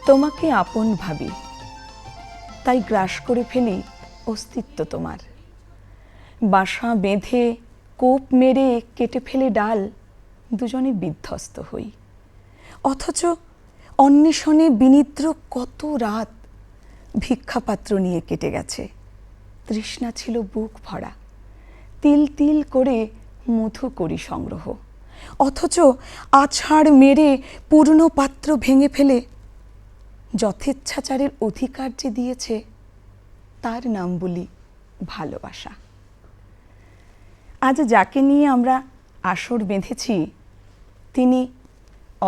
তোমাকে আপন ভাবি, তাই গ্রাস করে ফেলি অস্তিত্ব তোমার। বাসা বেঁধে কোপ মেরে কেটে ফেলে ডাল, দুজনে বিধ্বস্ত হই। অথচ অন্বেষণে বিনিদ্র কত রাত ভিক্ষাপাত্র নিয়ে কেটে গেছে। তৃষ্ণা ছিল বুক ভরা, তিল তিল করে মধু করি সংগ্রহ। অথচ আছাড় মেরে পূর্ণ পাত্র ভেঙে ফেলে যথেচ্ছাচারের অধিকার যে দিয়েছে, তার নাম বলি ভালোবাসা। আজ যাকে নিয়ে আমরা আসর বেঁধেছি, তিনি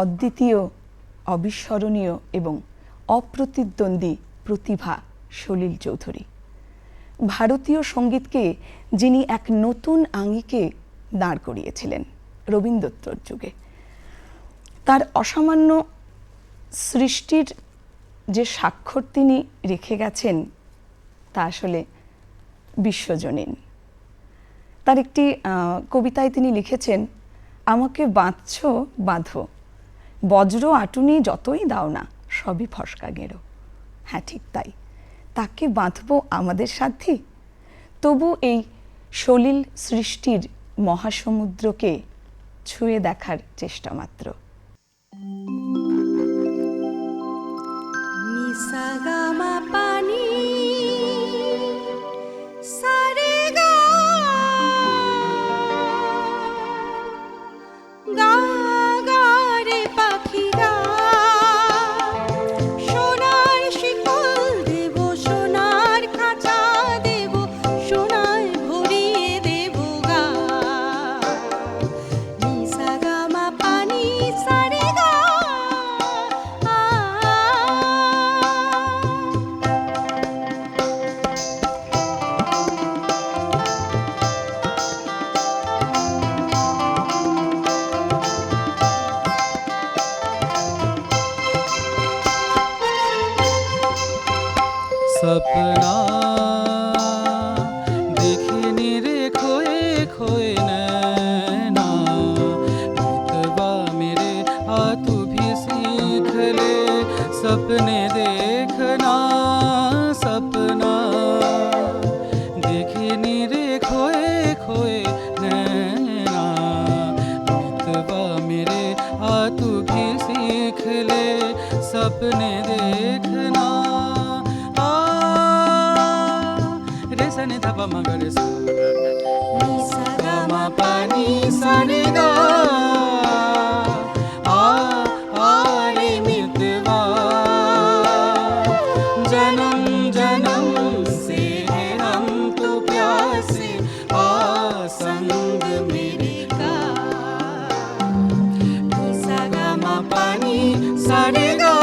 অদ্বিতীয়, অবিস্মরণীয় এবং অপ্রতিদ্বন্দ্বী প্রতিভা সলিল চৌধুরী। ভারতীয় সঙ্গীতকে যিনি এক নতুন আঙ্গিকে দাঁড় করিয়েছিলেন রবীন্দ্রোত্তর যুগে। তার অসামান্য সৃষ্টির যে স্বাক্ষর তিনি রেখে গেছেন, তা আসলে বিশ্বজনীন। তার একটি কবিতায় তিনি লিখেছেন, আমাকে বাঁধছ বাঁধো, বজ্র আটুনি যতই দাও না, সবই ফসকা গেঁড়ো। হ্যাঁ, ঠিক তাই, তাকে বাঁধবো আমাদের সাধ্যি। তবু এই সলিল সৃষ্টির মহাসমুদ্রকে ছুঁয়ে দেখার চেষ্টা মাত্র। নিসাগামা পানি सपना देखने रे खोए खोए नैना, मितवा मेरे आ तू भी सीख ले सपने देखना। सपना देखने रे खोए खोए नैना, मितवा मेरे आ तू भी सीख ले सपने देखना। सनि धप मगर सा सा ग म प नि सा रे गा आ रे मितवा, जन्म जन्म से हम तो प्यासे आ संग मेरे का। सा ग म प नि सा रे गा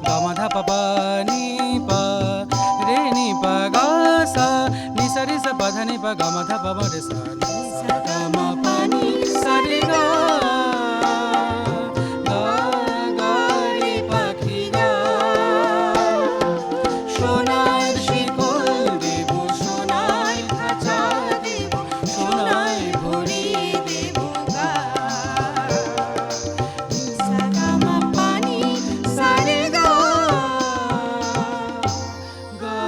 gama dha pa pa ni pa re ni pa ga sa ni sa re sa pa dha ni pa gama dha pa ma re sa ni sa ga ma pa ni sa re ga ga ga re পাখি গা সোনার শিকল দেব সোনায় খাঁচা দেব সোনায় ভরিয়ে দেব গা সাগামা পানি সারে গা গা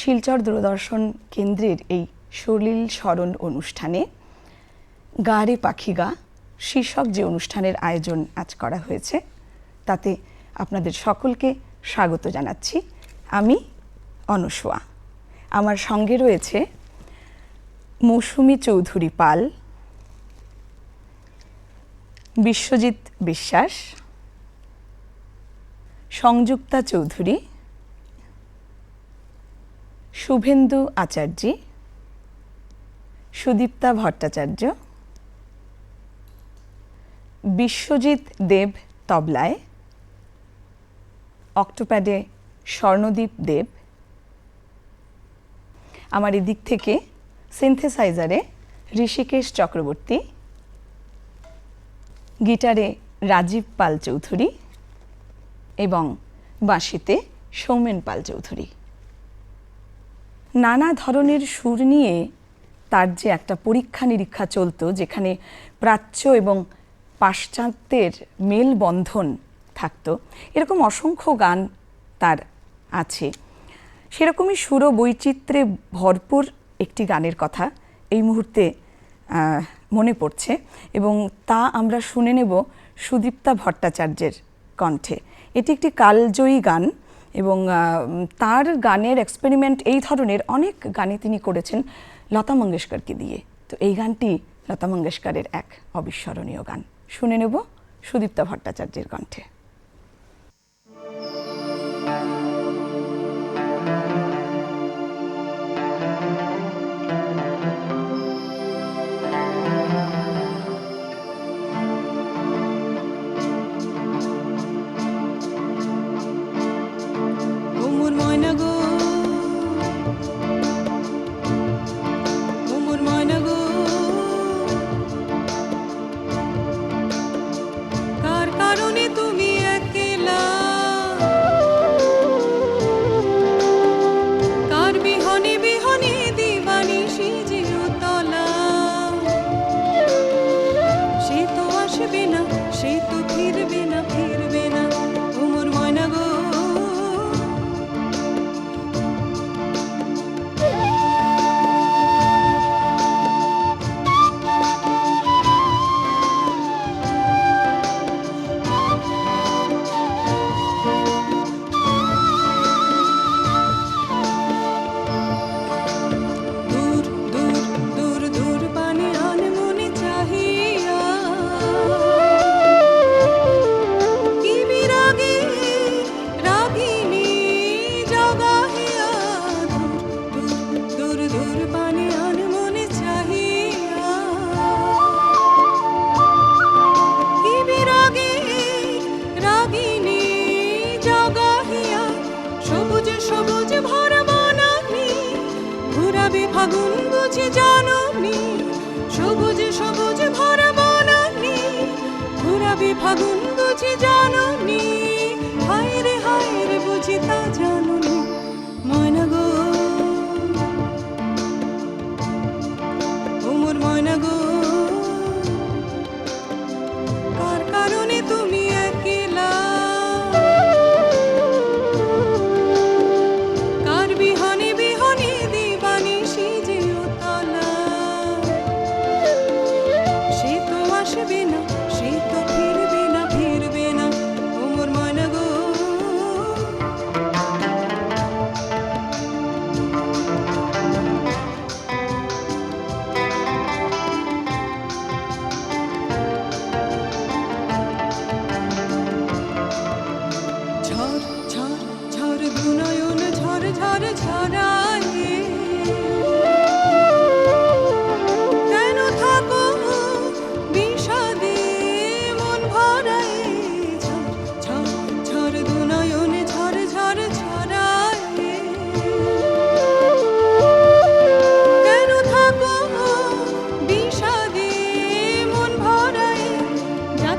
শিলচর দূরদর্শন কেন্দ্রের এই সলিল স্মরণ অনুষ্ঠানে গা রে পাখি গা শীর্ষক যে অনুষ্ঠানের আয়োজন আজ করা হয়েছে তাতে আপনাদের সকলকে স্বাগত জানাচ্ছি। আমি অনস্বয়া, আমার সঙ্গে রয়েছে মৌসুমী চৌধুরী পাল, বিশ্বজিৎ বিশ্বাস, সংযুক্তা চৌধুরী, শুভেন্দু আচার্যী, সুদীপ্তা ভট্টাচার্য, বিশ্বজিৎ দেব তবলায়, অক্টোপ্যাডে স্বর্ণদীপ দেব, আমার এদিক থেকে সিনথেসাইজারে ঋষিকেশ চক্রবর্তী, গিটারে রাজীব পাল চৌধুরী এবং বাঁশিতে সৌমেন পাল চৌধুরী। নানা ধরনের সুর নিয়ে তার যে একটা পরীক্ষা নিরীক্ষা চলতো, যেখানে প্রাচ্য এবং পাশ্চাত্যের মেলবন্ধন থাকতো, এরকম অসংখ্য গান তার আছে। সেরকমই সুর বৈচিত্র্যে ভরপুর একটি গানের কথা এই মুহূর্তে মনে পড়ছে এবং তা আমরা শুনে নেব সুদীপ্তা ভট্টাচার্যের কণ্ঠে। এটি একটি কালজয়ী গান এবং তার গানের এক্সপেরিমেন্ট এই ধরনের অনেক গানে তিনি করেছেন লতা মঙ্গেশকরকে দিয়ে। তো এই গানটি লতা মঙ্গেশকরের এক অবিস্মরণীয় গান, শুনে নেব সুদীপ্তা ভট্টাচার্যের কণ্ঠে।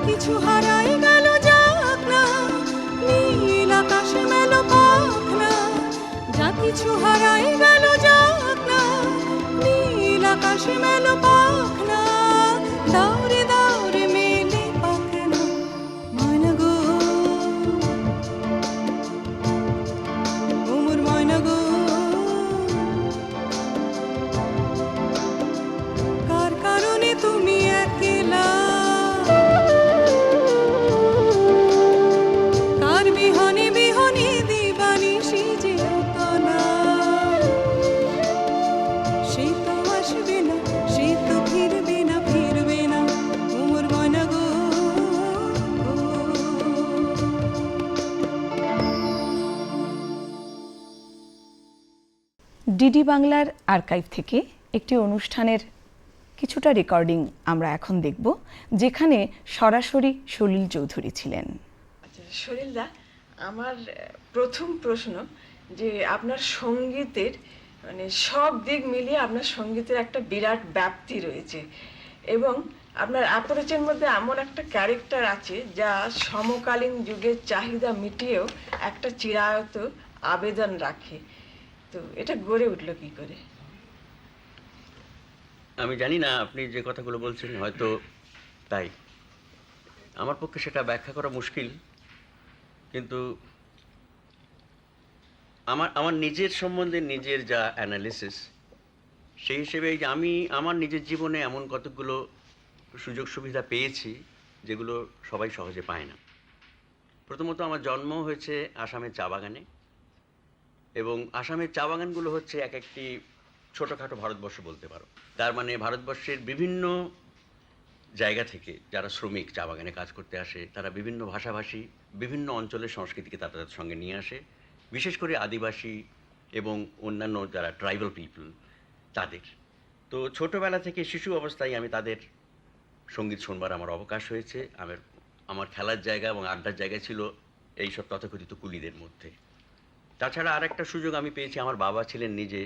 কিছু হারাই গেল যাক না, নীল আকাশে মেলো পাখনা। যা কিছু হারাই গেল যাক না, নীল আকাশে মেলো পাখনা। দাউরে দাউরে মেলে পাখনা, ময়না গো ওমর ময়না গো। কার কারণে তুমি একলা, কার বিহনে বিহনে দিবানিশি যে উতলা। সে তো আসবে না, সে তো ফিরবে না, ফিরবে না ওমর ময়না গো। ডিডি বাংলার আর্কাইভ থেকে একটি অনুষ্ঠানের কিছুটা রেকর্ডিং আমরা এখন দেখব, যেখানে সরাসরি সলিল চৌধুরী ছিলেন। আচ্ছা সলিলদা, আমার প্রথম প্রশ্ন যে আপনার সঙ্গীতের মানে সব দিক মিলিয়ে আপনার সঙ্গীতের একটা বিরাট ব্যাপ্তি রয়েছে এবং আপনার অ্যাপ্রোচের মধ্যে এমন একটা ক্যারেক্টার আছে যা সমকালীন যুগের চাহিদা মিটিয়েও একটা চিরায়ত আবেদন রাখে। তো এটা গড়ে উঠলো কি করে? আমি জানি না আপনি যে কথাগুলো বলছেন হয়তো তাই, আমার পক্ষে সেটা ব্যাখ্যা করা মুশকিল, কিন্তু আমার নিজের সম্বন্ধে নিজের যা অ্যানালিসিস সেই হিসেবে যে আমি আমার নিজের জীবনে এমন কতগুলো সুযোগ সুবিধা পেয়েছি যেগুলো সবাই সহজে পায় না। প্রথমত আমার জন্ম হয়েছে আসামের চা বাগানে, এবং আসামের চা বাগানগুলো হচ্ছে এক একটি ছোটোখাটো ভারতবর্ষ বলতে পারো। তার মানে ভারতবর্ষের বিভিন্ন জায়গা থেকে যারা শ্রমিক চা বাগানে কাজ করতে আসে, তারা বিভিন্ন ভাষাভাষী, বিভিন্ন অঞ্চলের সংস্কৃতিকে তাদের সঙ্গে নিয়ে আসে, বিশেষ করে আদিবাসী এবং অন্যান্য যারা ট্রাইবাল পিপল তাদের। তো ছোটোবেলা থেকে শিশু অবস্থায় আমি তাদের সঙ্গীত শুনবার আমার অবকাশ হয়েছে। আমার খেলার জায়গা এবং আড্ডার জায়গা ছিল এইসব তথাকথিত কুলিদের মধ্যে। তাছাড়া আর একটা সুযোগ আমি পেয়েছি, আমার বাবা ছিলেন নিজে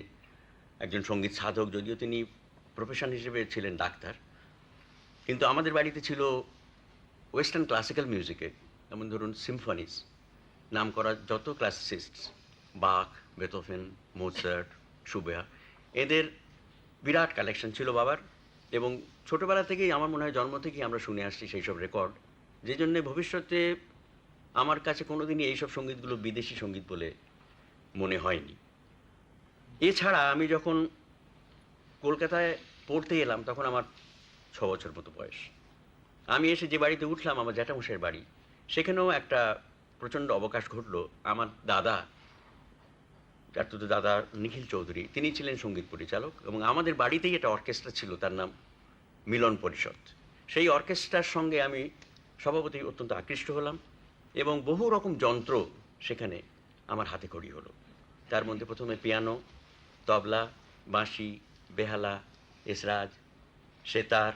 একজন সঙ্গীত সাধক, যদিও তিনি প্রফেশন হিসেবে ছিলেন ডাক্তার, কিন্তু আমাদের বাড়িতে ছিল ওয়েস্টার্ন ক্লাসিক্যাল মিউজিকের, যেমন ধরুন সিম্ফনিস নাম করা যত ক্লাসিসিস্টস, বাখ, বেথোভেন, মোৎসার্ট, শুবেয়া, এদের বিরাট কালেকশন ছিল বাবার। এবং ছোটোবেলা থেকেই আমার মনে হয় জন্ম থেকেই আমরা শুনে আসছি সেই সব রেকর্ড, যে জন্যে ভবিষ্যতে আমার কাছে কোনোদিনই এইসব সঙ্গীতগুলো বিদেশি সঙ্গীত বলে মনে হয়নি। এছাড়া আমি যখন কলকাতায় পড়তে এলাম তখন আমার 6 বছর মতো বয়স। আমি এসে যে বাড়িতে উঠলাম, আমার জ্যাঠামশাইয়ের বাড়ি, সেখানেও একটা প্রচণ্ড অবকাশ ঘটলো। আমার দাদা, চাতুর্থ দাদা নিখিল চৌধুরী, তিনি ছিলেন সঙ্গীত পরিচালক, এবং আমাদের বাড়িতেই একটা অর্কেস্ট্রা ছিল, তার নাম মিলন পরিষদ। সেই অর্কেস্ট্রার সঙ্গে আমি স্বভাবতই অত্যন্ত আকৃষ্ট হলাম, এবং বহু রকম যন্ত্র সেখানে আমার হাতে খড়ি হলো। তার মধ্যে প্রথমে পিয়ানো, তবলা, বাঁশি, বেহালা, এসরাজ, সেতার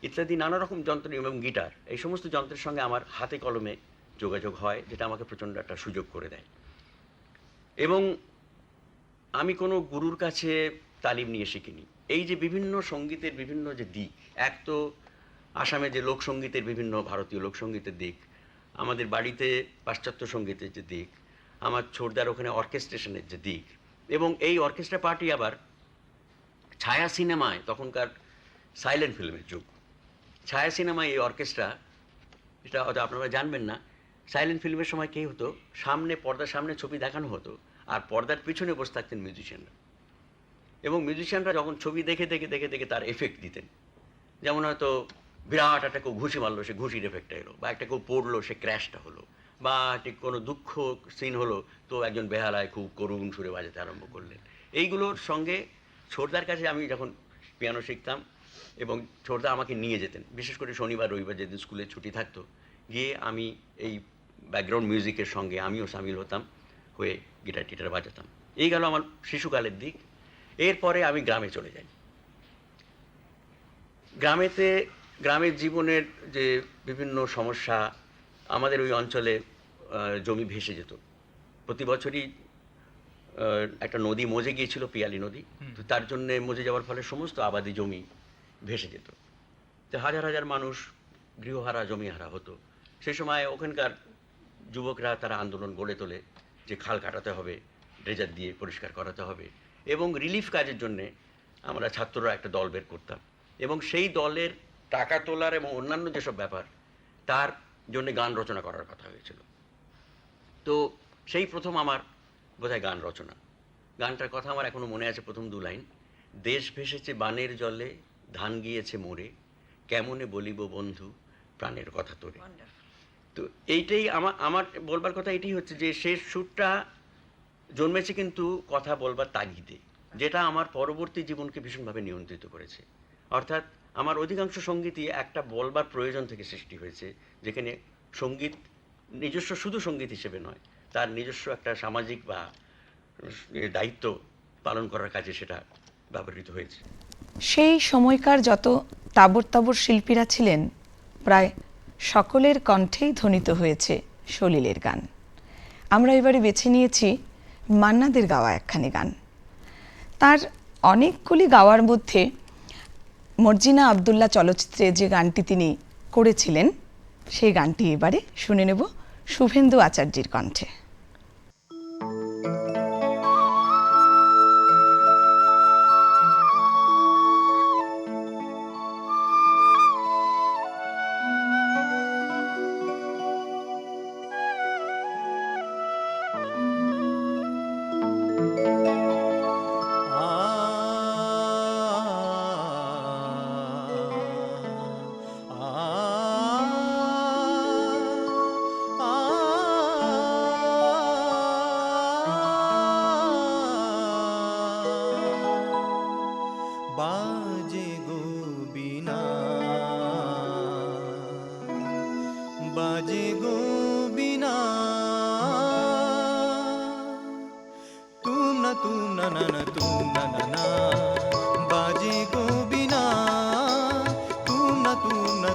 ইত্যাদি নানা রকম যন্ত্র এবং গিটার, এই সমস্ত যন্ত্রের সঙ্গে আমার হাতে কলমে যোগাযোগ হয়, যেটা আমাকে প্রচণ্ড একটা সুযোগ করে দেয়। এবং আমি কোনো গুরুর কাছে তালিম নিয়ে শিখিনি। এই যে বিভিন্ন সঙ্গীতের বিভিন্ন যে দিক, এক তো আসামে যে লোকসঙ্গীতের বিভিন্ন ভারতীয় লোকসঙ্গীতের দিক, আমাদের বাড়িতে পাশ্চাত্য সঙ্গীতের যে দিক, আমার ছোটদার ওখানে অর্কেস্ট্রেশনের যে দিক, এবং এই অর্কেস্ট্রা পার্টি আবার ছায়া সিনেমায়, তখনকার সাইলেন্ট ফিল্মের যুগ, ছায়া সিনেমায় এই অর্কেস্ট্রা, এটা হয়তো আপনারা জানবেন না, সাইলেন্ট ফিল্মের সময় কী হতো, সামনে পর্দার সামনে ছবি দেখানো হতো আর পর্দার পিছনে বসে থাকতেন মিউজিশিয়ানরা, এবং মিউজিশিয়ানরা যখন ছবি দেখে দেখে দেখে দেখে তার এফেক্ট দিতেন। যেমন হয়তো বিরাট একটা কেউ ঘুষি মারলো, সে ঘুষির এফেক্টটা এলো, বা একটা কেউ পড়লো, সে ক্র্যাশটা হলো, বা ঠিক কোনো দুঃখ সিন হলো তো একজন বেহালায় খুব করুণ সুরে বাজাতে আরম্ভ করলেন। এইগুলোর সঙ্গে ছোটদার কাছে আমি যখন পিয়ানো শিখতাম, এবং ছোটদা আমাকে নিয়ে যেতেন, বিশেষ করে শনিবার রবিবার যেদিন স্কুলে ছুটি থাকতো, গিয়ে আমি এই ব্যাকগ্রাউন্ড মিউজিকের সঙ্গে আমিও সামিল হতাম, হয়ে গিটার টিটার বাজাতাম। এই গেল আমার শিশুকালের দিক। এরপরে আমি গ্রামে চলে যাই। গ্রামের জীবনের যে বিভিন্ন সমস্যা, আমাদের ওই অঞ্চলে জমি ভেসে যেত। প্রতি বছরই একটা নদী মজে গিয়েছিল, পিয়ালি নদী, তো তার জন্যে মজে যাওয়ার ফলে সমস্ত আবাদি জমি ভেসে যেত। তো হাজার হাজার মানুষ গৃহহারা জমিহারা হতো, সেই সময় ওখানকার যুবকরা তারা আন্দোলন গড়ে তোলে যে খাল কাটাতে হবে, ড্রেজার দিয়ে পরিষ্কার করাতে হবে, এবং রিলিফ কাজের জন্যে আমরা ছাত্ররা একটা দল বের করতাম, এবং সেই দলের টাকা তোলার এবং অন্যান্য যেসব ব্যাপার তার জন্য গান রচনা করার কথা হয়েছিল। তো সেই প্রথম আমার বোধহয় গান রচনা। গানটার কথা আমার এখনো মনে আছে, প্রথম 2 লাইন। দেশ ভেসেছে বানের জলে, ধান গিয়েছে মোরে, কেমনে বলিব বন্ধু প্রাণের কথা তোরে। তো এইটাই আমার বলবার কথা এটাই হচ্ছে যে শেষ সুরটা জন্মেছে কিন্তু কথা বলবার তাগিদে, যেটা আমার পরবর্তী জীবনকে ভীষণভাবে নিয়ন্ত্রিত করেছে। অর্থাৎ আমার অধিকাংশ সঙ্গীতই একটা বলবার প্রয়োজন থেকে সৃষ্টি হয়েছে, যেখানে সঙ্গীত নিজস্ব শুধু সঙ্গীত হিসেবে নয়, তার নিজস্ব একটা সামাজিক বা দায়িত্ব পালন করার কাজে সেটা ব্যবহৃত হয়েছে। সেই সময়কার যত তাবর তাবর শিল্পীরা ছিলেন, প্রায় সকলের কণ্ঠেই ধ্বনিত হয়েছে সলিলের গান। আমরা এবারে বেছে নিয়েছি মান্নাদের গাওয়া একখানি গান। তার অনেকগুলি গাওয়ার মধ্যে মর্জিনা আবদুল্লাহ চলচ্চিত্রে যে গানটি তিনি করেছিলেন, সেই গানটি এবারে শুনে নেব শুভেন্দু আচার্যের কণ্ঠে। बाजे गो बीना, बाजे गो बीना, तू न तू न न न तू न न न, बाजे गो बीना, तू न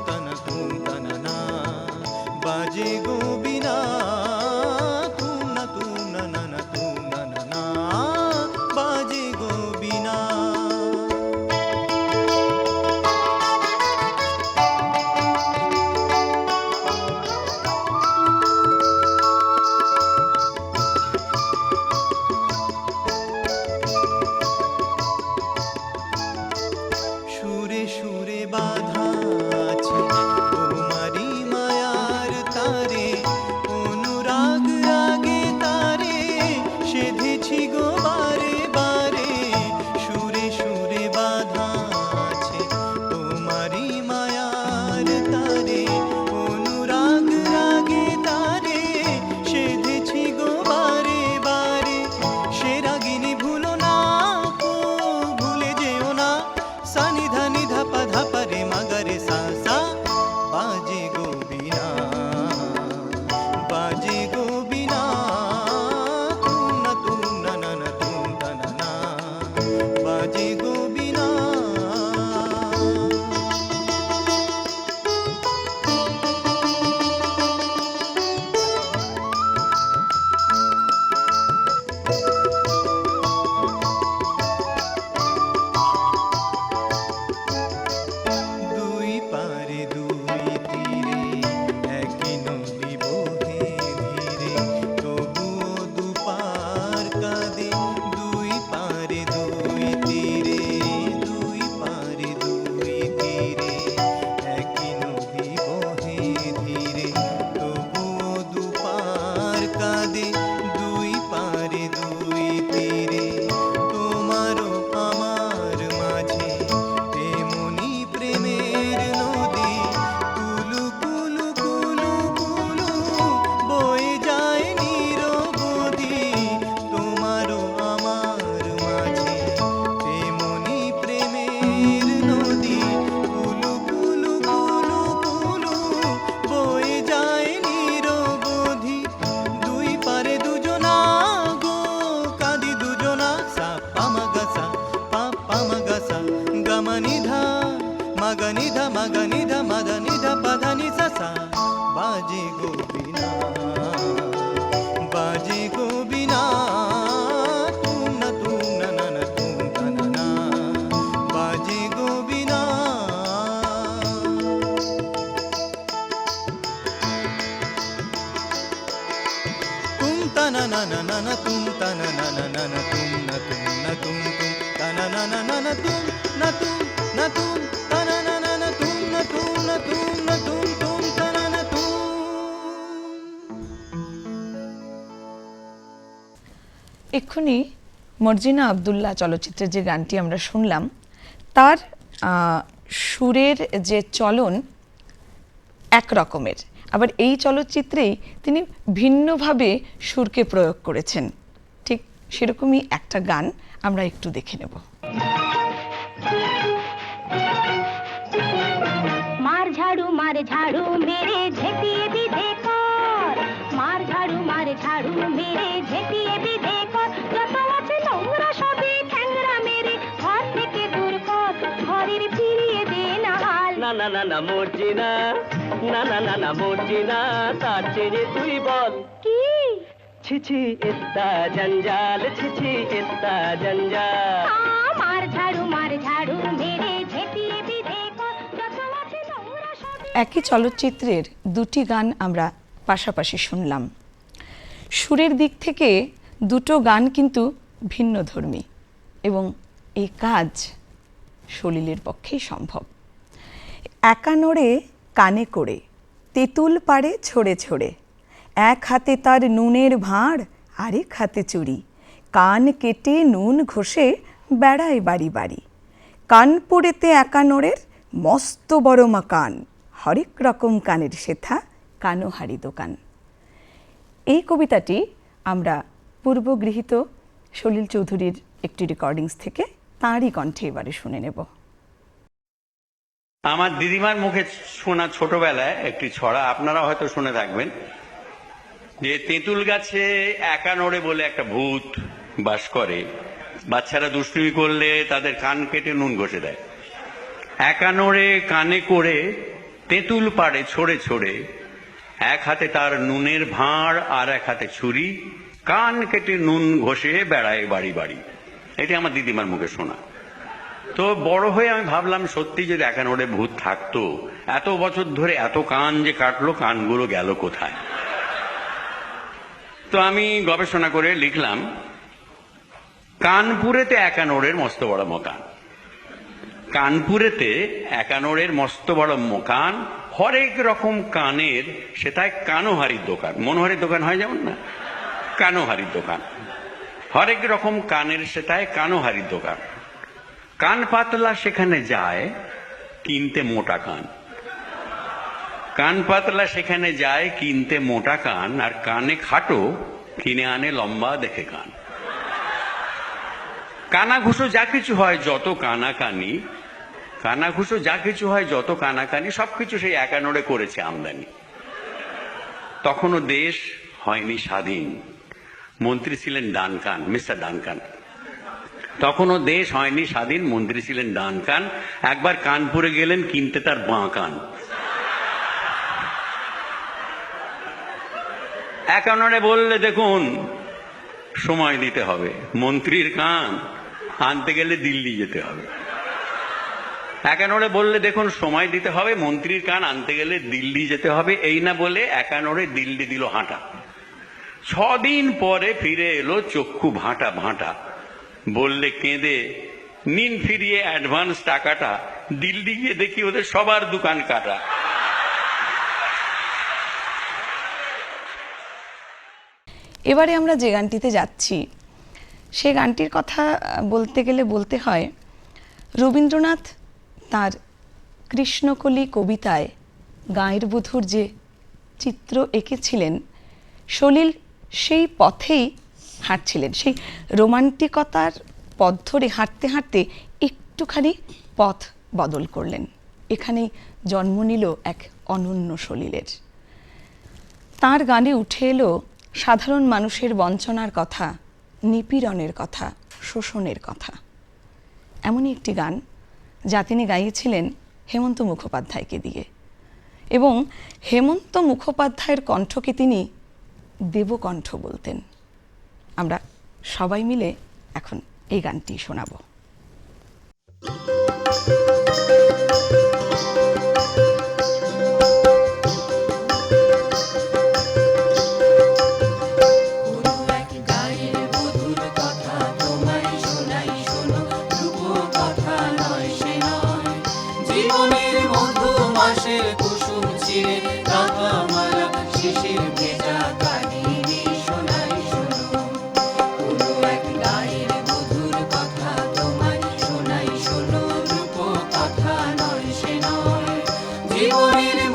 तन तू तन न, बाजे गो बीना, तू न न तू न न न, बाजे गो बीना। সুরে সুরে বাধা আছে তোমারি মায়ার তারে, তানা না না না না তুম তানা না না না না তুম না তুম না তুম তুম তানা না না না না তুম না তুম না তুম তানা না না না তুম না তুম না তুম না তুম তুম তানা না তুম। এক্ষুনি মর্জিনা আব্দুল্লাহ চলচ্চিত্রের যে গানটি আমরা শুনলাম তার সুরের যে চলন এক রকমের, আবার এই চলচ্চিত্রেই তিনি ভিন্নভাবে সুরকে প্রয়োগ করেছেন। ঠিক সেরকমই একটা গান আমরা একটু দেখে নেব। मार झाड़ू मेरे झेपिए भी देखर मार झाड़ू मेरे झेपिए भी देखर যত আছে নোংরা সবে ঠ্যাংরা মেরে ঘর থেকে দূর কর ঘরের ফিরিয়ে দে না হাল না না না না মর্জিনা না না না না মর্জিনা তার চেয়ে তুই বল কি ছিছি ইত্তা জঞ্জাল ছিছি ইত্তা জঞ্জাল মার ঝাড়ু মেরে ঝেপিয়ে भी देखर যত আছে নোংরা সবে একই চলচ্চিত্রের দুটি গান আমরা পাশাপাশি শুনলাম। সুরের দিক থেকে দুটো গান কিন্তু ভিন্নধর্মী এবং এই কাজ সলিলের পক্ষেই সম্ভব। একা নড়ে কানে করে তেঁতুল পাড়ে ছড়ে ছড়ে এক হাতে তার নুনের ভাঁড় আরেক হাতে চুরি কান কেটে নুন ঘষে বেড়ায় বাড়ি বাড়ি কানপুরেতে একা নড়ের মস্ত বড় মাকান হরেক রকম কানের শেথা কানোহারি দোকান। এই কবিতাটি আমরা পূর্বগৃহীত সলিল চৌধুরীর একটি রেকর্ডিংস থেকে তাঁরই কণ্ঠে এবারে শুনে নেব। আমার দিদিমার মুখে শোনা ছোটবেলায় একটি ছড়া, আপনারা হয়তো শুনে থাকবেন, যে তেঁতুল গাছে একা নড়ে বলে একটা ভূত বাস করে, বাচ্চারা দুষ্টুমি করলে তাদের কান কেটে নুন ঘষে দেয়। একা নড়ে কানে করে তেঁতুল পাড়ে ছড়ে ছড়ে এক হাতে তার নুনের ভাঁড় আর এক হাতে ছুরি কান কেটে নুন ঘষে বেড়ায় বাড়ি বাড়ি। এটি আমার দিদিমার মুখে শোনা। তো বড় হয়ে আমি ভাবলাম সত্যি যদি একা নড়ে ভূত থাকতো, এত বছর ধরে এত কান যে কাটলো, কানগুলো গেল কোথায়? তো আমি গবেষণা করে লিখলাম, কানপুরেতে একানোরের মস্ত বড় মকান। কানপুরেতে একানোরের মস্ত বড় মকান, হরেক রকম কানের সেটাই কানোহারির দোকান। মনোহারির দোকান হয় যেমন না, কানোহারির দোকান। হরেক রকম কানের সেটাই কানোহারির দোকান। কান পাতলা সেখানে যায় কিনতে মোটা কান। কান পাতলা সেখানে যায় কিনতে মোটা কান, আর কানে খাটো কিনে আনে লম্বা দেখে কান। কানাঘুষো যা কিছু হয় যত কানাকানি, কানাঘুষো যা কিছু হয় যত কানাকানি, সবকিছু সেই একানোরে করেছে আমদানি। তখনও দেশ হয়নি স্বাধীন, মন্ত্রী ছিলেন ডানকান, মিস্টার ডানকান। তখনও দেশ হয়নি স্বাধীন, মন্ত্রী ছিলেন ডানকান। একবার কানপুরে গেলেন কিনতে তার বাঁ কান। একানোরে বললে দেখুন সময় দিতে হবে, মন্ত্রীর কান আনতে গেলে দিল্লি যেতে হবে। একানোরে বললে দেখুন সময় দিতে হবে, মন্ত্রীর কান আনতে গেলে দিল্লি যেতে হবে। এই না বলে একানোরে দিল্লি দিল হাঁটা। 6 দিন পরে ফিরে এলো চক্ষু ভাঁটা ভাঁটা, বললে কেঁদে নিন ফিরিয়ে অ্যাডভান্স টাকাটা, দিল্লি গিয়ে দেখি ওদের সবার দোকান কাটা। এবারে আমরা যে গানটিতে যাচ্ছি সে গানটির কথা বলতে গেলে বলতে হয়, রবীন্দ্রনাথ তার কৃষ্ণকলি কবিতায় গাঁয়ের বধূর যে চিত্র এঁকেছিলেন, সলিল সেই পথেই হাঁটছিলেন। সেই রোমান্টিকতার পথ ধরে হাঁটতে হাঁটতে একটুখানি পথ বদল করলেন। এখানেই জন্ম নিল এক অনন্য সলিলের। তার গানে উঠে এলো সাধারণ মানুষের বঞ্চনার কথা, নিপীড়নের কথা, শোষণের কথা। এমনই একটি গান যা তিনি গাইয়েছিলেন হেমন্ত মুখোপাধ্যায়কে দিয়ে, এবং হেমন্ত মুখোপাধ্যায়ের কণ্ঠকে তিনি দেবকণ্ঠ বলতেন। আমরা সবাই মিলে এখন এই গানটি শোনাবো। ওরে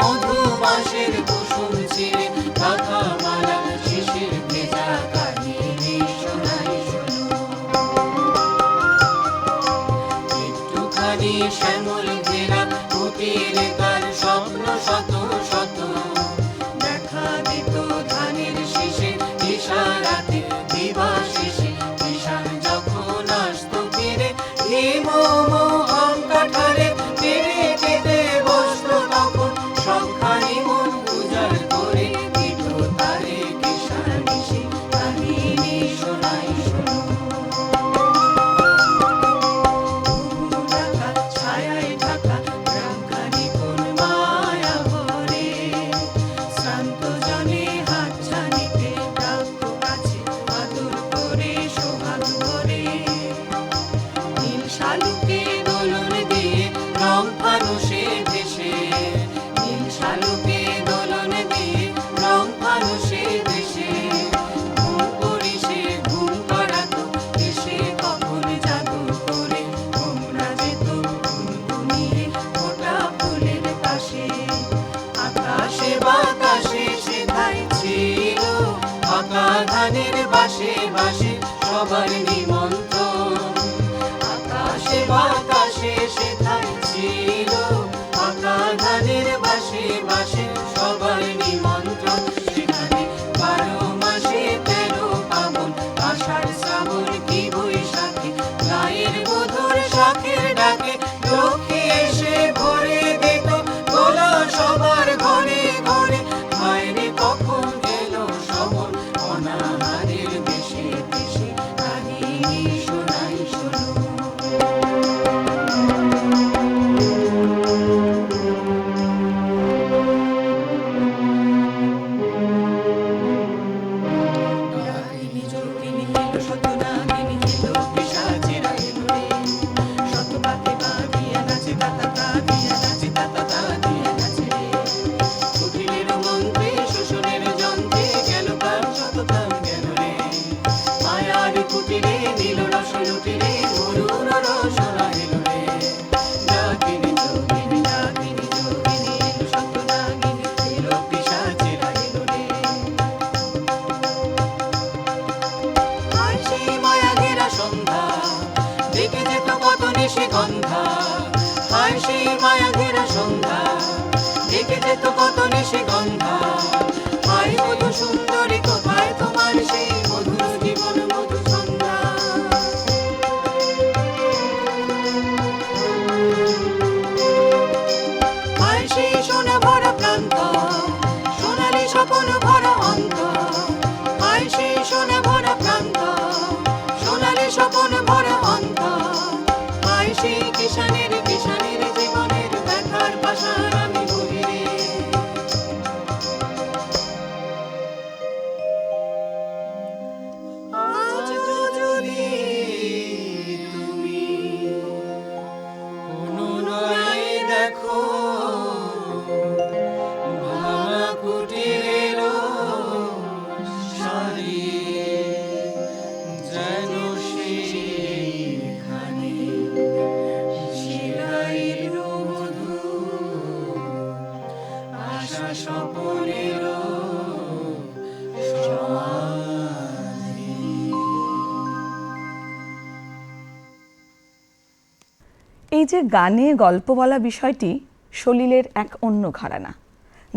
মধুমাসের কুসুম ছিঁড়ে গাথা মালা শিশির ভেজা কাহিনী শোনাই শোনো। একটুখানি শ্যামল ঘেরা কুটিরে তার স্বপ্ন শত শত, দেখা দিত ধানের শীষে ইশারাতে দিবা শেষে, কিষান যখন আসতো ফিরে হিম মোহন কাঠারে পেরে কেটে বসতো তখন সবখানি মন উজাড় করে দিত তারে কিষান এসে কাহিনী শোনাই শোনো। ঢাকা ছায়ায় ঢাকা গ্রামখানি কোন মায়া ভরে, শ্রান্ত জনে হাত ছানিতে ডাকতো কাছে আদর করে সোহাগ ভরে। নীল শালুকে দোলন দিয়ে রং ফানুষে ভেসে, নীল শালুকে দোলন দিয়ে রং ফানুষে ভেসে, ঘুম পড়িসে ঘুম পাড়াতো এসে কখন জাদু করে তোমরা যেত গুনগুনিয়ে ফোটা ফুলের পাশে। আকাশে বাতাসে সেথায় ছিল ফাঁকা ধানের বাসে বাসে সবার নিমন্ত্রণ। আকাশে বাতাসে সেথায় ছিল ফাঁকা ধানের বাসে বাসে সবার নিমন্ত্রণ। সেখানে 12 মাসে 13 পাবন, আষাঢ় শ্রাবণ কি বৈশাখে, গায়ের বধুর শাখের ডাকে লক্ষ্মী এসে ভরে দিত গোলা সবার ঘরে ঘরে। মায়েরে কখন এলো সমন অনাহারের দেশে দেশে কাহিনী শোনাই শোনো। নাগিনী যোগিনী এলো শত নাগিনী এলো পিশাচেরা এলো রে, শত পাতে বাঁধিয়া নাচে তাতা তাঁদিয়া নাচে তাতা তাঁদিয়া নাচে রে। কুটিরের মন্ত্রে শোষণের যন্ত্রে গেল প্রাণ শত প্রাণ গেল রে, মায়ার কুটিরে নীল রস লুটিরে মরুর রসনা এলো রে। নাগিনী যোগিনী এলো শত নাগিনী এলো পিশাচেরা এলো রে। আর সেই মায়া ঘেরা সন্ধ্যা দেখে যেত কত নিশি গন্ধা, আর সেই মায়া ঘেরা সন্ধ্যা দেখে যেত কত নিশি গন্ধা। হায় মধু সুন্দরী কোথায় তোমার সেই মধুর জীবন মধু সন্ধ্যা। হায় সেই সোনা ভরা প্রান্ত, সোনালি স্বপ্ন ভরা অন্ত। হায় সেই সোনা ভরা প্রান্ত, সোনালি স্বপ্ন ভরা অন্ত। হায় সেই কিষানের কিষানের জীবনের ব্যথার পাশার আমি বহিরে। আজ যদি তুমি পুনরায় দেখো ভাঙা কুটিরের সারি, যেন সেখানে শিলাইর মধু আশা স্বপনের সমাধি। এই যে গানে গল্প বলা বিষয়টি সলিলের এক অন্য ঘরানা,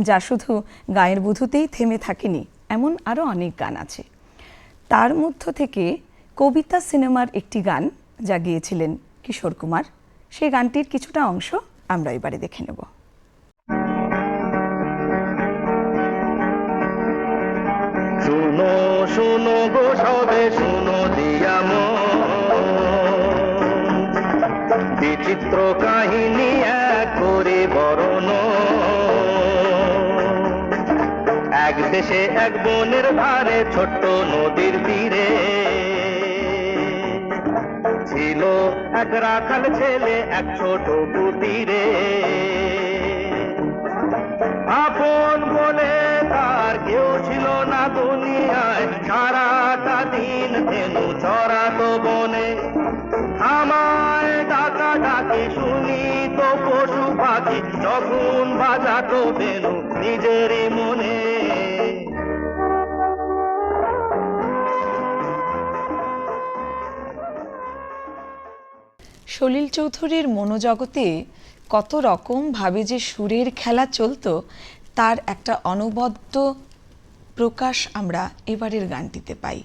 যা শুধু গায়ের বধূতেই থেমে থাকেনি, এমন আরও অনেক গান আছে। তার মধ্য থেকে কবিতা সিনেমার একটি গান যা গেয়েছিলেন কিশোর কুমার, সেই গানটির কিছুটা অংশ আমরা এবারে দেখে নেব। শুনো শুনো গো সবে শুনো দিয়া বিচিত্র কাহিনী এক করে বরণ। এক দেশে এক বনের ধারে ছোট্ট নদীর তীরে ছিল এক রাখাল ছেলে এক ছোট কুটিরে। আপন বলে তার কেউ ছিল না দুনিয়ায়, সারাটা দিন ধেনু চড়াতো বনে। আমায় ডাকা ডাকি শুনি তো পশু পাখি তখন বাজাতো বেনু নিজেরই মনে। সলিল চৌধুরীর মনোজগতে কত রকম ভাবে যে সুরের খেলা চলতো তার একটা অনবদ্য প্রকাশ আমরা এবারের গানটিতে পাই,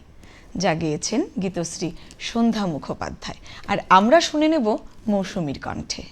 যা গেয়েছেন গীতশ্রী সন্ধ্যা মুখোপাধ্যায়। আর আমরা শুনে নেব মৌসুমীর কণ্ঠে।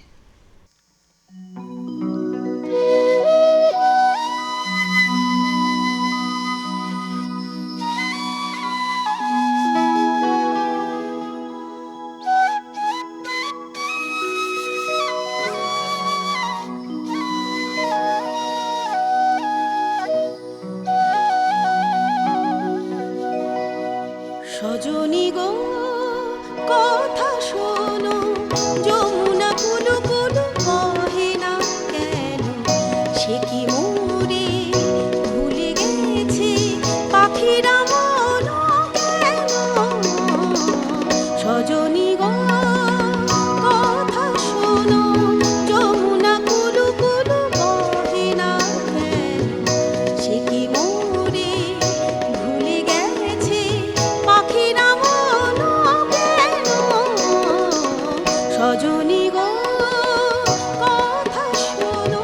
সজনী গো কথা শোনো, যমুনা কুলু কুলু কহে না কেন, সে কি মোরে ভুলে গেছে পাখিরা মন কেন। সজনী গো কথা শোনো, যমুনা কুলু কুলু কহে না কেন, সে কি মোরে ভুলে গেছে পাখিরা মন কেন। সজনী গো কথা শোনো।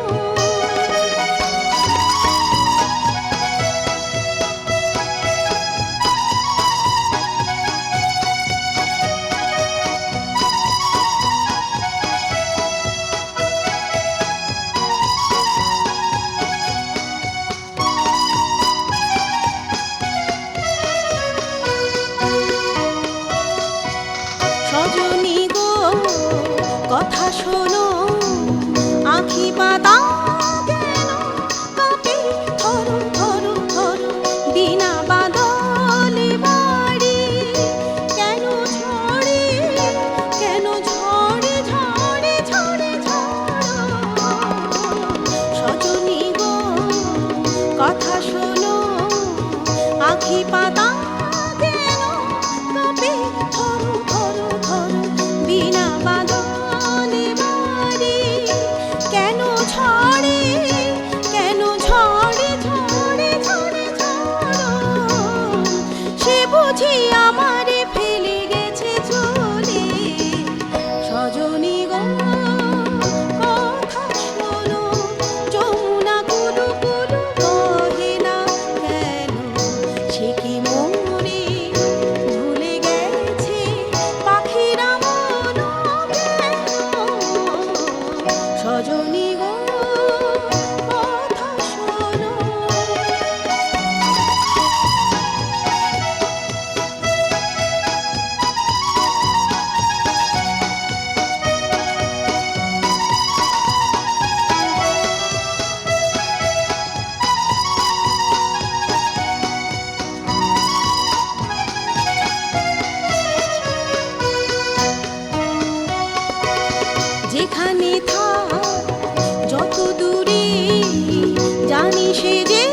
সজনী গো কথা শোনো, আঁখি পাতা কেন কাঁপে ধরো ধরো ধরো, বিনা বাদলে বাড়ি কেন ঝরে, কেন ঝরে ঝরে ঝরে ঝড়। সজনী গো কথা শোনো, আঁখি পাতা কেন কাঁপে ধরো ধরো ধরো, বিনা বাদলে বাড়ি কেন ঝরে, কেন ঝরে ঝরে ঝরে ঝড়। সে বুঝি আমারে ফেলে গেছে চলে। সজনী গো কথা শোনো, যমুনা কুলু কুলু কহে না কেন, সে কি মোরে ভুলে গেছে পাখিরা মন কেন। সজনী গো কথা শোনো। যেখানে থাক যত দূরে, জানি সে যে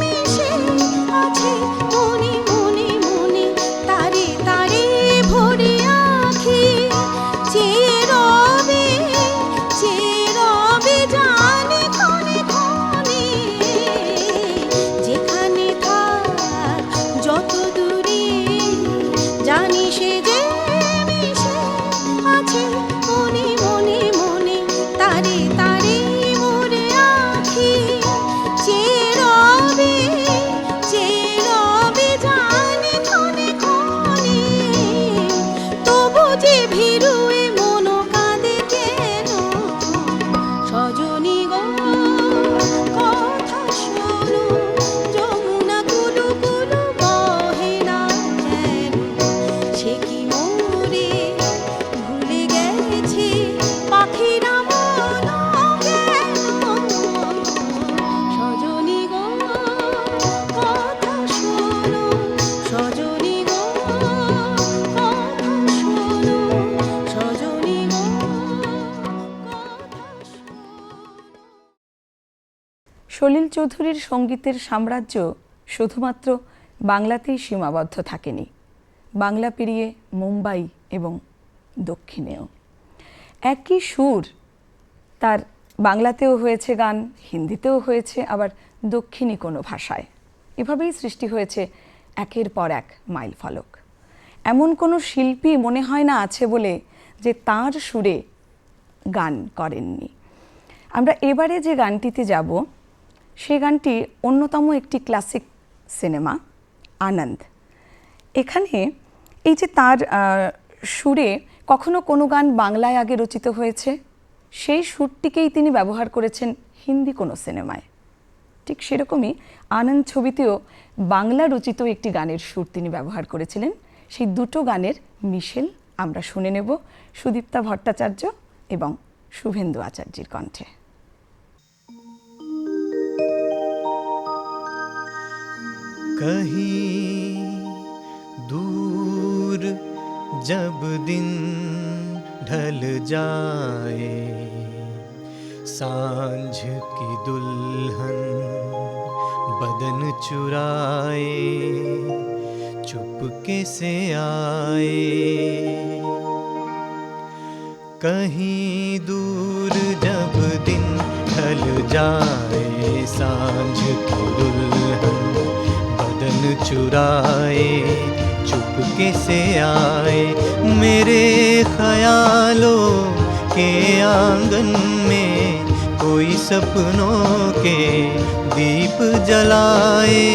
মিশে আছে মনে মনে মনে, তারে তারে ভরে আঁখি চেয়ে রবে জানে ক্ষণে ক্ষণে। যেখানে থাক যত দূরে, জানি সে যে মিশে আছে মনে মনে মনে, তারে তারে মোরে আঁখি চেয়ে রবে জানে ক্ষণে ক্ষণে। তবু যে ভীরুয়ে মন কাঁদে কেন। সজনী গো কথা শোনো, যমুনা কুলু কুলু কহে না কেন, সে কি মোরে ভুলে গেছে পাখিরা মন কেন। সজনী গো কথা শোনো, সজনী গো কথা শোনো, সজনী গো কথা শোনো। সলিল চৌধুরীর সঙ্গীতের সাম্রাজ্য শুধুমাত্র বাংলাতেই সীমাবদ্ধ থাকেনি, বাংলা পেরিয়ে মুম্বাই এবং দক্ষিণেও। একই সুর তার বাংলাতেও হয়েছে গান, হিন্দিতেও হয়েছে, আবার দক্ষিণী কোনো ভাষায়। এভাবেই সৃষ্টি হয়েছে একের পর এক মাইল ফলক। এমন কোনো শিল্পী মনে হয় না আছে বলে যে তার সুরে গান করেননি। আমরা এবারে যে গানটিতে যাব সেই গানটি অন্যতম একটি ক্লাসিক সিনেমা আনন্দ। এখানে এই যে তার সুরে কখনো কোনো গান বাংলায় আগে রচিত হয়েছে, সেই সুরটিকেই তিনি ব্যবহার করেছেন হিন্দি কোনো সিনেমায়। ঠিক সেরকমই আনন্দ ছবিতেও বাংলা রচিত একটি গানের সুর তিনি ব্যবহার করেছিলেন। সেই দুটো গানের মিশেল আমরা শুনে নেব সুদীপ্তা ভট্টাচার্য এবং শুভেন্দু আচার্যের কণ্ঠে। कहीं दूर जब दिन ढल जाए, सांझ की दुल्हन बदन चुराए चुपके से आए। कहीं दूर जब दिन ढल जाए, सांझ की दुल्हन बदन चुराए चुपके से आए। मेरे ख्यालों के आंगन में कोई सपनों के दीप जलाए,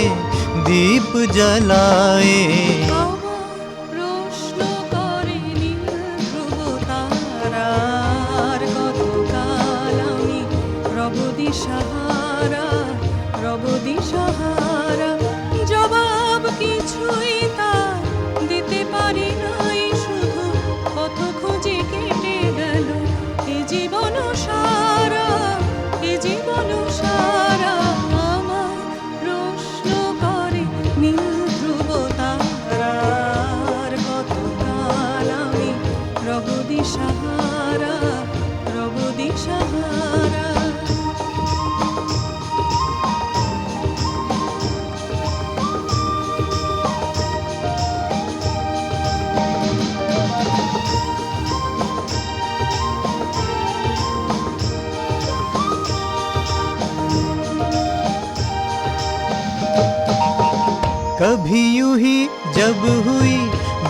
दीप जलाए। প্রশ্ন করে নীল ধ্রুব তারার, কতকাল আমি রব দিশাহারা, রব দিশাহারা। জবাব কিছুই তার দিতে পারি নাই, শুধু পথ খুঁজে কেটে গেল এ জীবন সারা, এ জীবন সারা। আমার প্রশ্ন করে নীল ধ্রুব তারার, কতকাল আমি রব দিশাহারা, রব দিশাহারা। कभी यूं ही जब हुई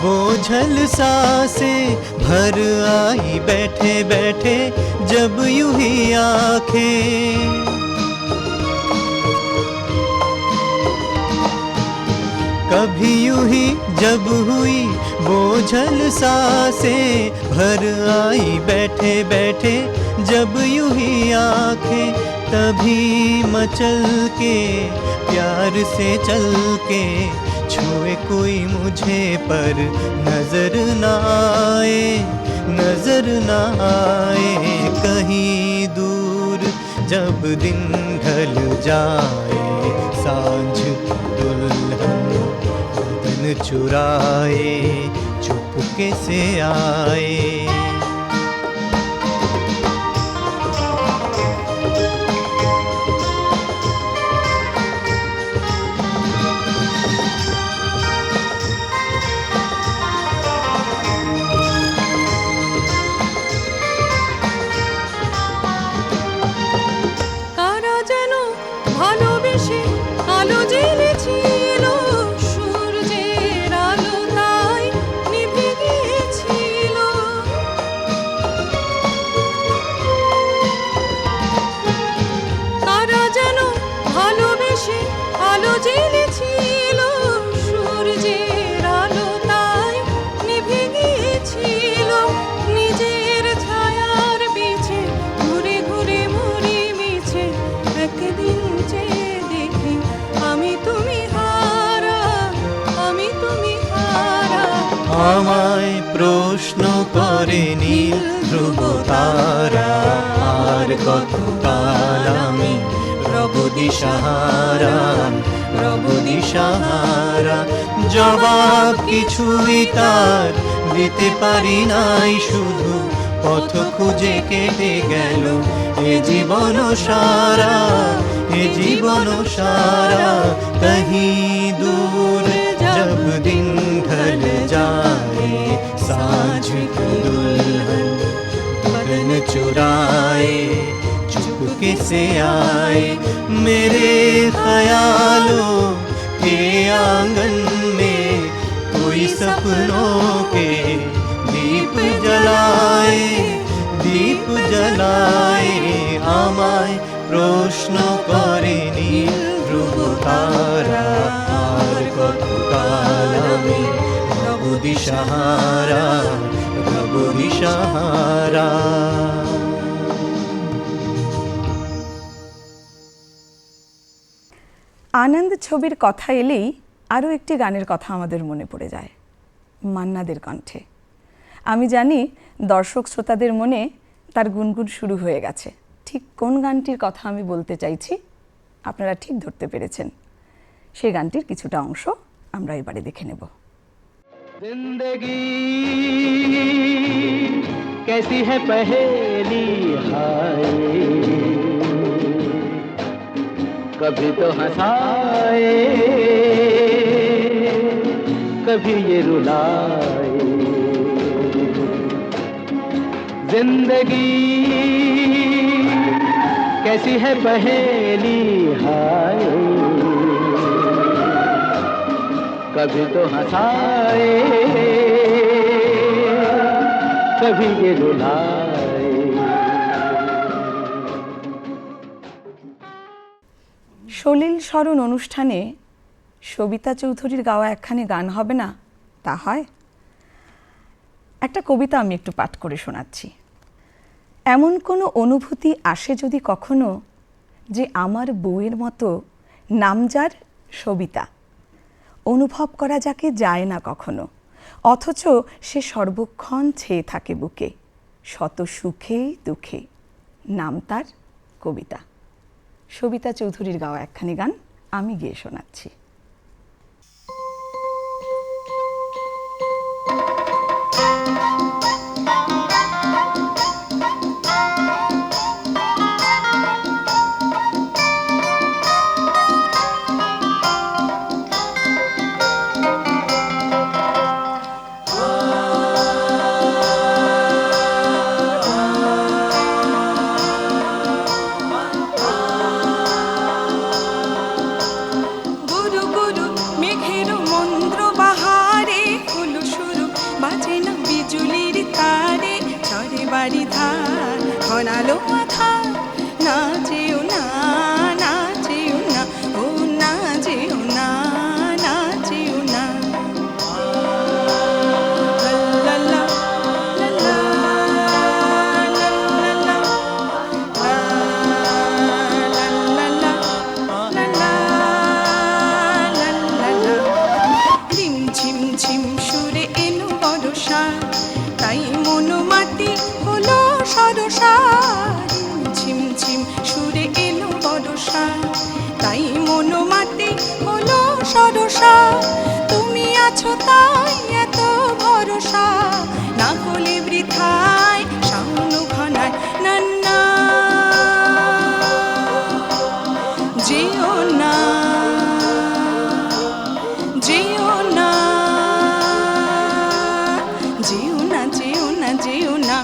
बोझल सांसें, भर आई बैठे बैठे जब यूं ही आंखें। कभी यूं ही जब हुई बोझल सांसें, भर आई बैठे बैठे जब यूं ही आंखें। तभी मचल के प्यार से चल के छुए कोई मुझे पर नजर न आए, नजर न आए। कहीं दूर जब दिन ढल जाए, सांझ की दुल्हन बदन चुराए चुपके से आए। কারা যেন ভালোবেসে আলো জ্বেলেছিল, সূর্যের আলো তাই নিভে গিয়েছিল। কারা যেন ভালোবেসে আলো জ্বেলেছিল, সূর্যের আলো তাই নিভে গিয়েছিল। নিজের ছায়ার পিছে ঘুরে ঘুরে মরি মিছে, একদিন চেয়ে দেখি আমি তুমি হারা, আমি তুমি হারা। আমায় প্রশ্ন করে নীল ধ্রুব তারা, আর কতকাল আমি রব দিশাহারা, রব দিশাহারা। জবাব কিছুই তার দিতে পারি নাই, শুধু পথ খুঁজে কেটে গেল এ জীবন সারা, এ জীবন সারা। कहीं दूर जब दिन ढल जाए, सांझ की दुल्हन बदन चुराए चुप चुपके से आए मेरे ख्यालों के आंगन में, कोई सपनों के दीप जलाए, दीप जलाए আমায় প্রশ্ন করেনি ধ্রুব তারা। আর কতকাল আমি রব দিশাহারা, রব দিশাহারা। আনন্দ ছবির কথা এলেই আরও একটি গানের কথা আমাদের মনে পড়ে যায়, মান্নাদের কণ্ঠে। আমি জানি দর্শক শ্রোতাদের মনে তার গুনগুন শুরু হয়ে গেছে। ঠিক কোন গানটির কথা আমি বলতে চাইছি আপনারা ঠিক ধরতে পেরেছেন। সেই গানটির কিছুটা অংশ আমরা এবারে দেখে নেব। जिंदगी कैसी है पहेली हाय, कभी तो हंसाए कभी ये रुलाए। जिंदगी कैसी है पहेली हाय, कभी तो हंसाए कभी ये रुलाए। সলিল স্মরণ অনুষ্ঠানে সবিতা চৌধুরীর গাওয়া একখানি গান হবে না, তা হয়? একটা কবিতা আমি একটু পাঠ করে শোনাচ্ছি। এমন কোনো অনুভূতি আসে যদি কখনো, যে আমার বউয়ের মতো নাম যার সবিতা, অনুভব করা যাকে যায় না কখনো, অথচ সে সর্বক্ষণ ছেয়ে থাকে বুকে, শত সুখে দুঃখে, নাম তার কবিতা। সবিতা চৌধুরীর গাওয়া একখানি গান আমি গেয়ে শোনাচ্ছি। ঘনালো মাথা, না যেও না, না যেও না, ও না যেও না, না যেও না। লা লা লা লা লা লা লা লা লা লা। রিম ঝিম ঝিম সুরে এলো বর্ষা, তাই মন মাটি হলো সরসা। ঝিম ঝিম সুরে এলো বর্ষা, তাই মন মাটি হলো সরসা। তুমি আছো তাই এত ভরসা, না হলে বৃথায় শাওন ঘনায়। নান্না যেও না, যেও না, যেও না, যেও না, যেও না।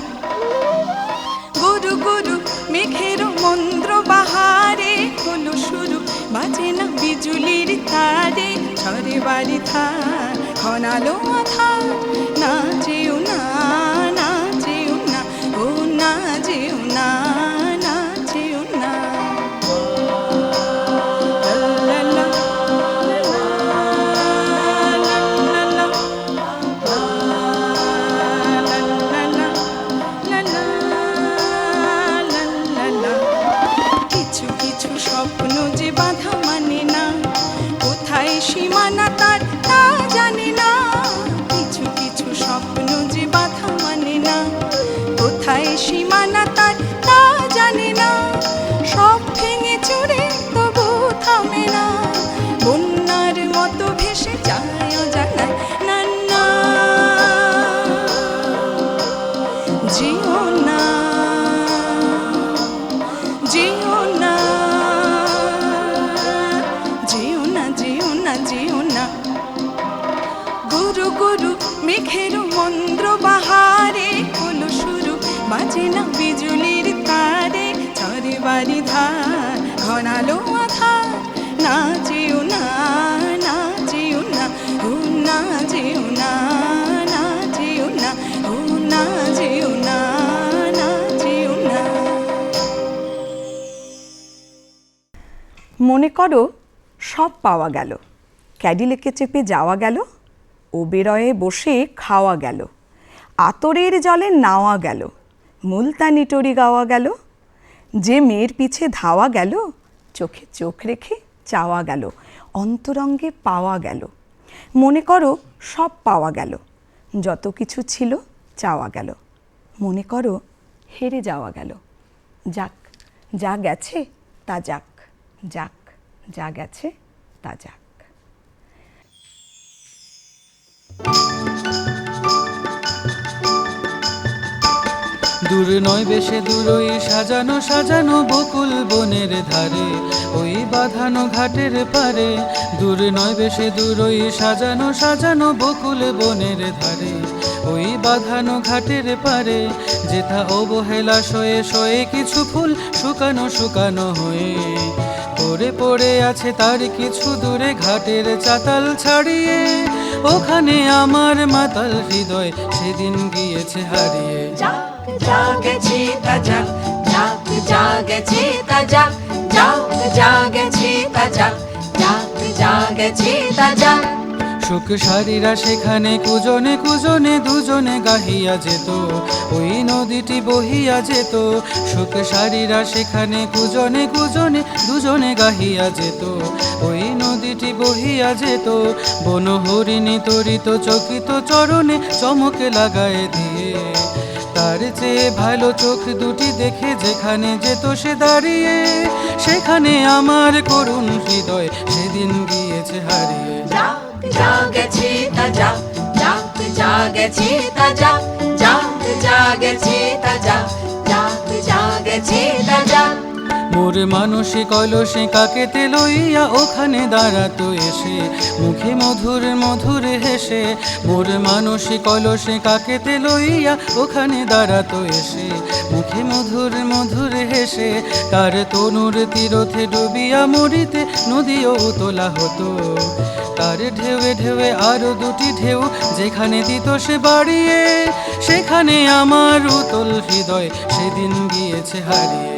গুরু গুরু মেঘের মন্দ্র বাহারে হলো শুরু, বাজে না বিজুলির তারে, ঝরে বাড়ি ধার ঘনালো আধার। না যেও না, না যেও না, ও না যেও না, না যেও না। লা লা লা লা লা লা লা লা লা লা। কিছু কিছু স্বপ্ন যে বাধা মানে না, কোথায় সীমানা তার তা জানে না। কিছু কিছু স্বপ্ন যে বাধা মানে না, কোথায় সীমানা তার তা জানে না। সব ভেঙে চুরে তবু থামে না, বন্যার মতো ভেসে যায় অজানায়। নান্না যেও না, যেও না, যেও না, যেও না, যেও না। গুরু গুরু মেঘের মন্দ্র বাহারে হলো শুরু, বাজে না বিজুলির তারে, ঝরে বাড়ি ধার। ঘনালো আধার, না যেও না, না যেও না, ও না যেও না, না যেও না, ও না যেও না, না যেও না। মনে করো সব পাওয়া গেল, ক্যাডিলেকে চেপে যাওয়া গেল, ওবেরয়ে বসে খাওয়া গেল, আতরের জলে নাওয়া গেল, মুলতানি টরি গাওয়া গেল, যে মেয়ের পিছে ধাওয়া গেল, চোখে চোখ রেখে চাওয়া গেল, অন্তরঙ্গে পাওয়া গেল। মনে করো সব পাওয়া গেল, যত কিছু ছিল চাওয়া গেল। মনে করো হেরে যাওয়া গেল, যাক যা গেছে তা যাক, যাক যা গেছে তা যাক। দূর নয় বেশে দূর ওই সাজানো সাজানো বকুল বনের ধারে, ওই বাঁধানো ঘাটের পারে। দূর নয় বেশে দূর ওই সাজানো সাজানো বকুল বনের ধারে, ওই বাঁধানো ঘাটের পারে। যেথা অবহেলা শয়ে শয়ে কিছু ফুল শুকানো শুকানো হয়ে পড়ে পড়ে আছে তার কিছু দূরে ঘাটের চাতাল ছাড়িয়ে। ওখানে আমার মাতাল হৃদয় সেদিন গিয়েছে হারিয়ে। জাগেছে তা যাক, যাক জাগেছে তা যাক, যাক জাগেছে তা যাক, যাক জাগেছে তা যাক। সুখ সারিরা সেখানে কুজনে কুজনে দুজনে গাহিয়া যেত, ওই নদীটি বহিয়া যেত। সুখ সারিরা সেখানে কুজনে কুজনে দুজনে গাহিয়া যেত, ওই নদীটি বহিয়া যেত। বন হরিণী তরিত চকিত চরণে চমকে লাগায় দিয়ে, তার চেয়ে ভালো চোখ দুটি দেখে যেখানে যেত সে দাঁড়িয়ে। সেখানে আমার করুণ হৃদয় সেদিন গিয়েছে হারিয়ে। জাগেছে তা যাক, যাক জাগেছে তা যাক, যাক জাগেছে তা যাক, যাক জাগেছে তা যাক। মোর মানসিক কলসে কাকেতে লইয়া ওখানে দাঁড়াতো এসে, মুখে মধুর মধুর হেসে। মোর মানসিক কলসে কাকেতে লইয়া ওখানে দাঁড়াতো এসে, মুখে মধুর মধুর হেসে। তার তনুর তীরথে ডুবিয়া মরিতে নদীও তোলা হতো, তার ঢেউয়ে ঢেউয়ে আরো দুটি ঢেউ যেখানে দিত সে বাড়িয়ে। সেখানে আমার উতল হৃদয় সেদিন গিয়েছে হারিয়ে।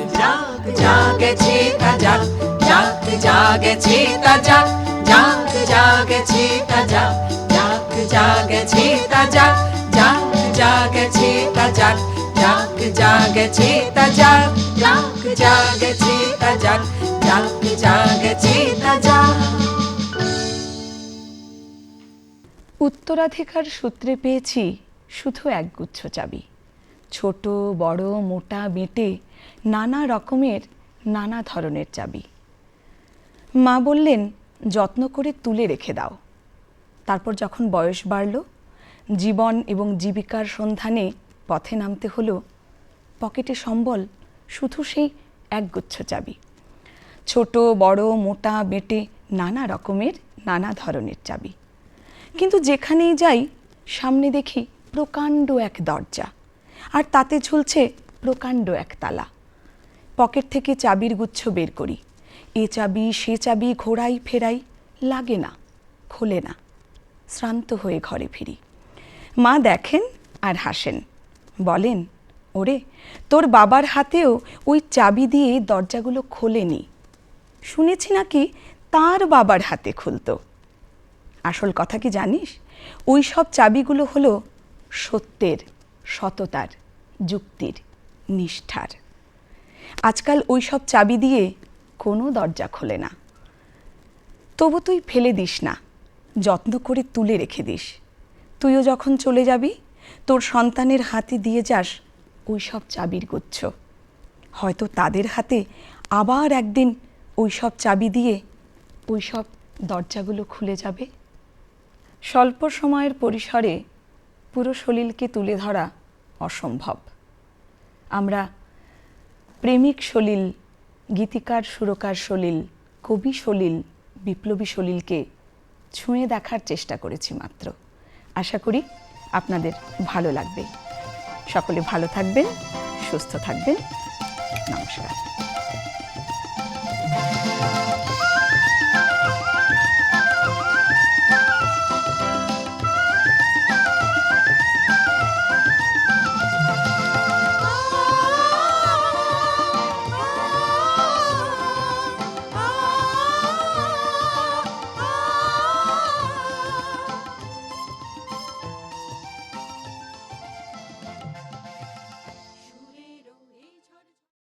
জাগেছে তা যাক, যাক জাগেছে তা যাক, যাক জাগেছে তা যাক, যাক জাগেছে তা যাক, যাক জাগেছে তা যাক, যাক জাগেছে তা যাক, যাক জাগেছে তা যাক, যাক জাগেছে তা যাক। উত্তরাধিকার সূত্রে পেয়েছি শুধু একগুচ্ছ চাবি, ছোট বড় মোটা বেঁটে নানা রকমের নানা ধরনের চাবি। মা বললেন যত্ন করে তুলে রেখে দাও। তারপর যখন বয়স বাড়ল, জীবন এবং জীবিকার সন্ধানে পথে নামতে হলো, পকেটে সম্বল শুধু সেই একগুচ্ছ চাবি, ছোট বড় মোটা বেঁটে নানা রকমের নানা ধরনের চাবি। কিন্তু যেখানেই যাই সামনে দেখি প্রকাণ্ড এক দরজা, আর তাতে ঝুলছে প্রকাণ্ড এক তালা। পকেট থেকে চাবির গুচ্ছ বের করি, এ চাবি সে চাবি ঘোরাই ফেরাই, লাগে না, খোলে না। শ্রান্ত হয়ে ঘরে ফিরি। মা দেখেন আর হাসেন, বলেন ওরে তোর বাবার হাতেও ওই চাবি দিয়ে দরজাগুলো খোলেনি, শুনেছি নাকি তার বাবার হাতে খুলতো। আসল কথা কি জানিস, ওই সব চাবিগুলো হলো সত্যের, সততার, যুক্তির, নিষ্ঠার। আজকাল ওই সব চাবি দিয়ে কোনো দরজা খোলে না। তবু তুই ফেলে দিস না, যত্ন করে তুলে রেখে দিস। তুইও যখন চলে যাবি তোর সন্তানের হাতে দিয়ে যাস ওই সব চাবির গুচ্ছ। হয়তো তাদের হাতে আবার একদিন ওই সব চাবি দিয়ে ওই সব দরজাগুলো খুলে যাবে। স্বল্প সময়ের পরিসরে পুরো সলিলকে তুলে ধরা অসম্ভব। আমরা প্রেমিক সলিল, গীতিকার সুরকার সলিল, কবি সলিল, বিপ্লবী সলিলকে ছুঁয়ে দেখার চেষ্টা করেছি মাত্র। আশা করি আপনাদের ভালো লাগবে। সকলে ভালো থাকবেন, সুস্থ থাকবেন। নমস্কার।